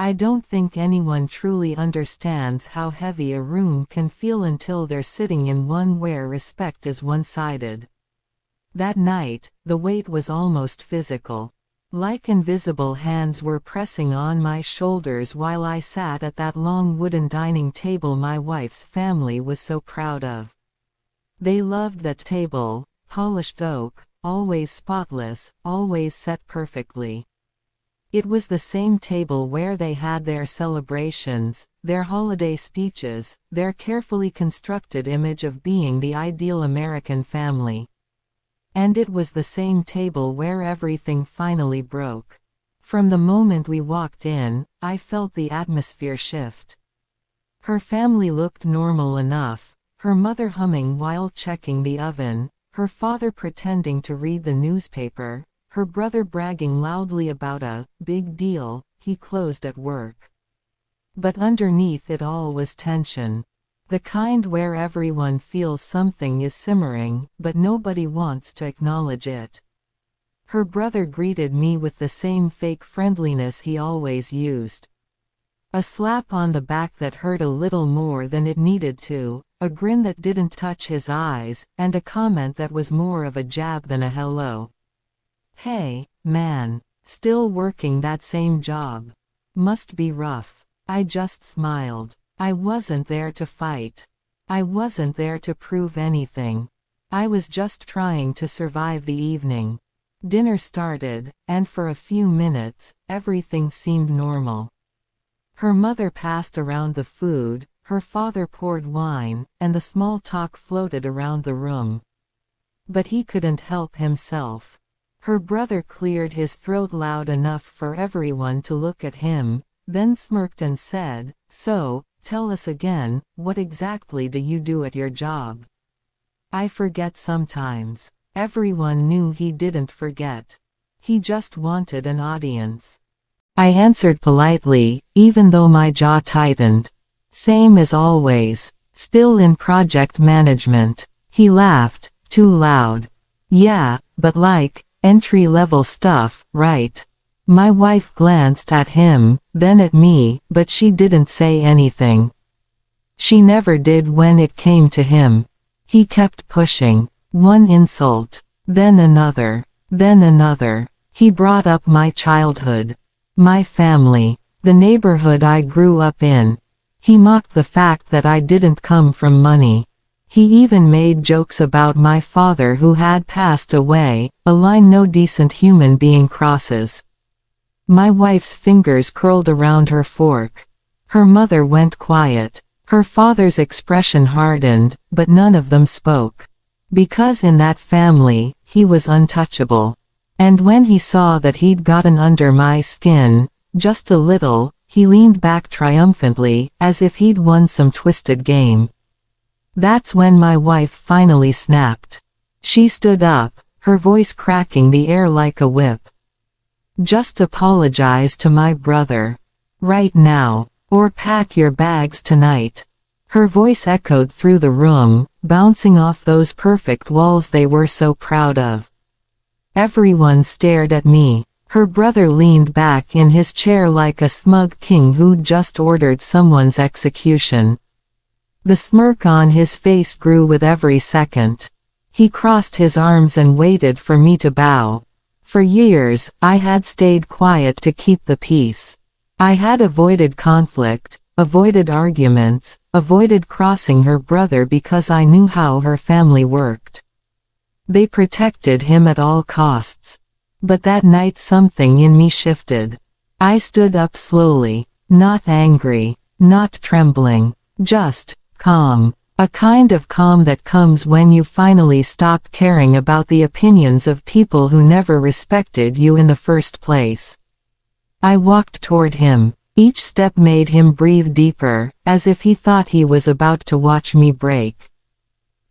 I don't think anyone truly understands how heavy a room can feel until they're sitting in one where respect is one-sided. That night, the weight was almost physical. Like invisible hands were pressing on my shoulders while I sat at that long wooden dining table my wife's family was so proud of. They loved that table, polished oak, always spotless, always set perfectly. It was the same table where they had their celebrations, their holiday speeches, their carefully constructed image of being the ideal American family. And it was the same table where everything finally broke. From the moment we walked in, I felt the atmosphere shift. Her family looked normal enough, her mother humming while checking the oven, her father pretending to read the newspaper, her brother bragging loudly about a big deal he closed at work. But underneath it all was tension. The kind where everyone feels something is simmering, but nobody wants to acknowledge it. Her brother greeted me with the same fake friendliness he always used. A slap on the back that hurt a little more than it needed to, a grin that didn't touch his eyes, and a comment that was more of a jab than a hello. "Hey, man, still working that same job? Must be rough." I just smiled. I wasn't there to fight. I wasn't there to prove anything. I was just trying to survive the evening. Dinner started, and for a few minutes, everything seemed normal. Her mother passed around the food, her father poured wine, and the small talk floated around the room. But he couldn't help himself. Her brother cleared his throat loud enough for everyone to look at him, then smirked and said, "So, tell us again, what exactly do you do at your job?" I forget sometimes. Everyone knew he didn't forget. He just wanted an audience. I answered politely, even though my jaw tightened. "Same as always. Still in project management." He laughed, too loud. "Yeah, but like, entry-level stuff, right?" My wife glanced at him, then at me, but she didn't say anything. She never did when it came to him. He kept pushing. One insult. Then another. Then another. He brought up my childhood. My family. The neighborhood I grew up in. He mocked the fact that I didn't come from money. He even made jokes about my father who had passed away, a line no decent human being crosses. My wife's fingers curled around her fork. Her mother went quiet. Her father's expression hardened, but none of them spoke. Because in that family, he was untouchable. And when he saw that he'd gotten under my skin, just a little, he leaned back triumphantly, as if he'd won some twisted game. That's when my wife finally snapped. She stood up, her voice cracking the air like a whip. "Just apologize to my brother. Right now. Or pack your bags tonight." Her voice echoed through the room, bouncing off those perfect walls they were so proud of. Everyone stared at me. Her brother leaned back in his chair like a smug king who'd just ordered someone's execution. The smirk on his face grew with every second. He crossed his arms and waited for me to bow. For years, I had stayed quiet to keep the peace. I had avoided conflict, avoided arguments, avoided crossing her brother because I knew how her family worked. They protected him at all costs. But that night something in me shifted. I stood up slowly, not angry, not trembling, just calm. A kind of calm that comes when you finally stop caring about the opinions of people who never respected you in the first place. I walked toward him. Each step made him breathe deeper, as if he thought he was about to watch me break.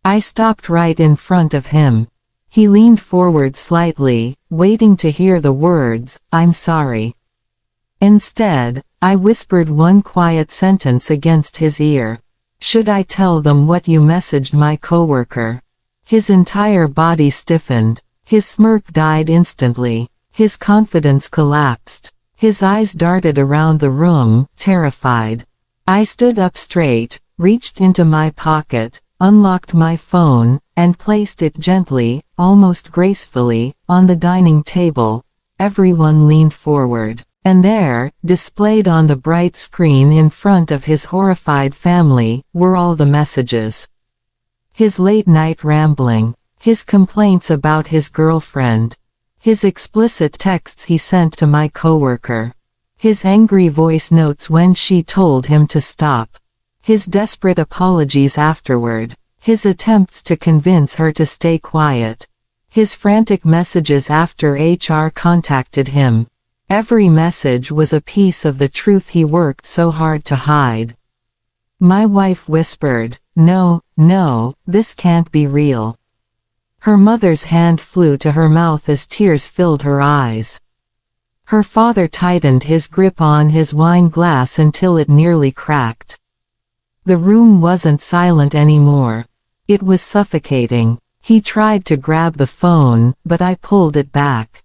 I stopped right in front of him. He leaned forward slightly, waiting to hear the words, "I'm sorry." Instead, I whispered one quiet sentence against his ear. "Should I tell them what you messaged my coworker?" His entire body stiffened. His smirk died instantly. His confidence collapsed. His eyes darted around the room, terrified. I stood up straight, reached into my pocket, unlocked my phone, and placed it gently, almost gracefully, on the dining table. Everyone leaned forward. And there, displayed on the bright screen in front of his horrified family, were all the messages. His late-night rambling. His complaints about his girlfriend. His explicit texts he sent to my coworker. His angry voice notes when she told him to stop. His desperate apologies afterward. His attempts to convince her to stay quiet. His frantic messages after HR contacted him. Every message was a piece of the truth he worked so hard to hide. My wife whispered, "No, no, this can't be real." Her mother's hand flew to her mouth as tears filled her eyes. Her father tightened his grip on his wine glass until it nearly cracked. The room wasn't silent anymore. It was suffocating. He tried to grab the phone, but I pulled it back.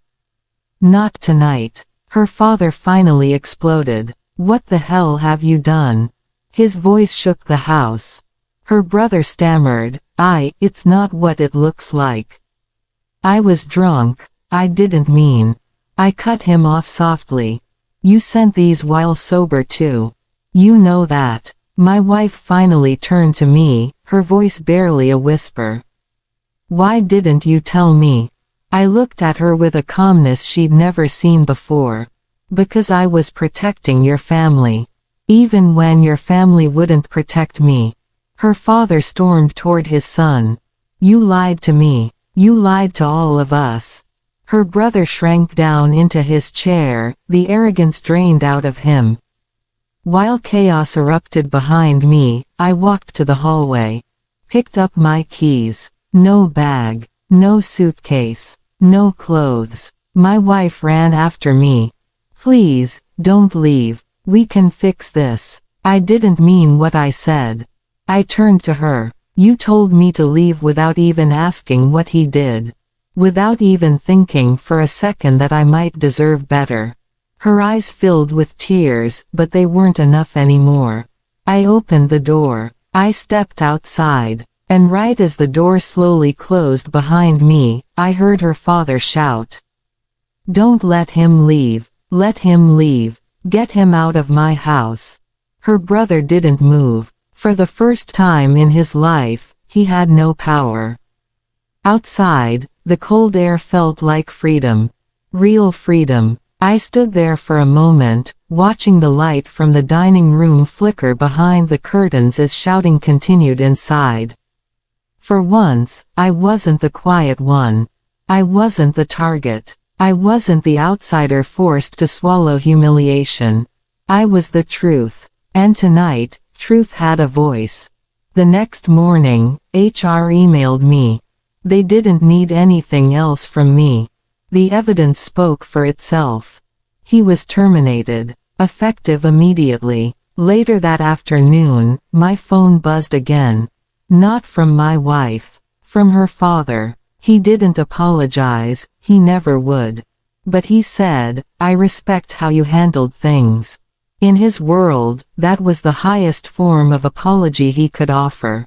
"Not tonight." Her father finally exploded. "What the hell have you done?" His voice shook the house. Her brother stammered, "It's not what it looks like. I was drunk, I didn't mean." I cut him off softly. "You sent these while sober too. You know that." My wife finally turned to me, her voice barely a whisper. "Why didn't you tell me?" I looked at her with a calmness she'd never seen before. "Because I was protecting your family. Even when your family wouldn't protect me." Her father stormed toward his son. "You lied to me. You lied to all of us." Her brother shrank down into his chair, the arrogance drained out of him. While chaos erupted behind me, I walked to the hallway. Picked up my keys. No bag. No suitcase. No clothes. My wife ran after me. "Please, don't leave. We can fix this." I didn't mean what I said. I turned to her. "You told me to leave without even asking what he did. Without even thinking for a second that I might deserve better." Her eyes filled with tears, but they weren't enough anymore. I opened the door. I stepped outside. And right as the door slowly closed behind me, I heard her father shout, "Don't let him leave. Let him leave. Get him out of my house." Her brother didn't move. For the first time in his life, he had no power. Outside, the cold air felt like freedom. Real freedom. I stood there for a moment, watching the light from the dining room flicker behind the curtains as shouting continued inside. For once, I wasn't the quiet one. I wasn't the target. I wasn't the outsider forced to swallow humiliation. I was the truth. And tonight, truth had a voice. The next morning, HR emailed me. They didn't need anything else from me. The evidence spoke for itself. He was terminated, effective immediately. Later that afternoon, my phone buzzed again. Not from my wife. From her father. He didn't apologize, he never would. But he said, "I respect how you handled things." In his world, that was the highest form of apology he could offer.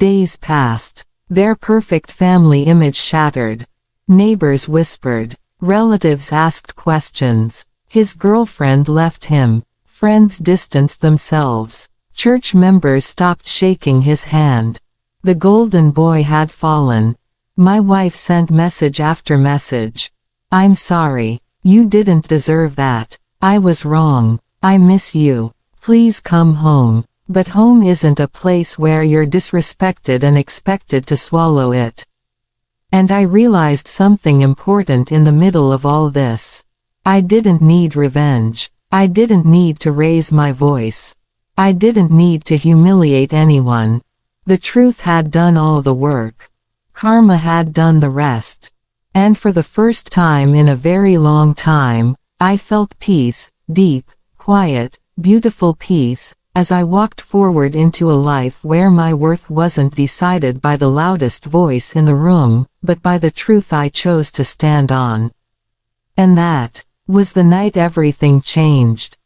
Days passed. Their perfect family image shattered. Neighbors whispered. Relatives asked questions. His girlfriend left him. Friends distanced themselves. Church members stopped shaking his hand. The golden boy had fallen. My wife sent message after message. "I'm sorry. You didn't deserve that. I was wrong. I miss you. Please come home." But home isn't a place where you're disrespected and expected to swallow it. And I realized something important in the middle of all this. I didn't need revenge. I didn't need to raise my voice. I didn't need to humiliate anyone. The truth had done all the work. Karma had done the rest. And for the first time in a very long time, I felt peace, deep, quiet, beautiful peace, as I walked forward into a life where my worth wasn't decided by the loudest voice in the room, but by the truth I chose to stand on. And that Was the night everything changed?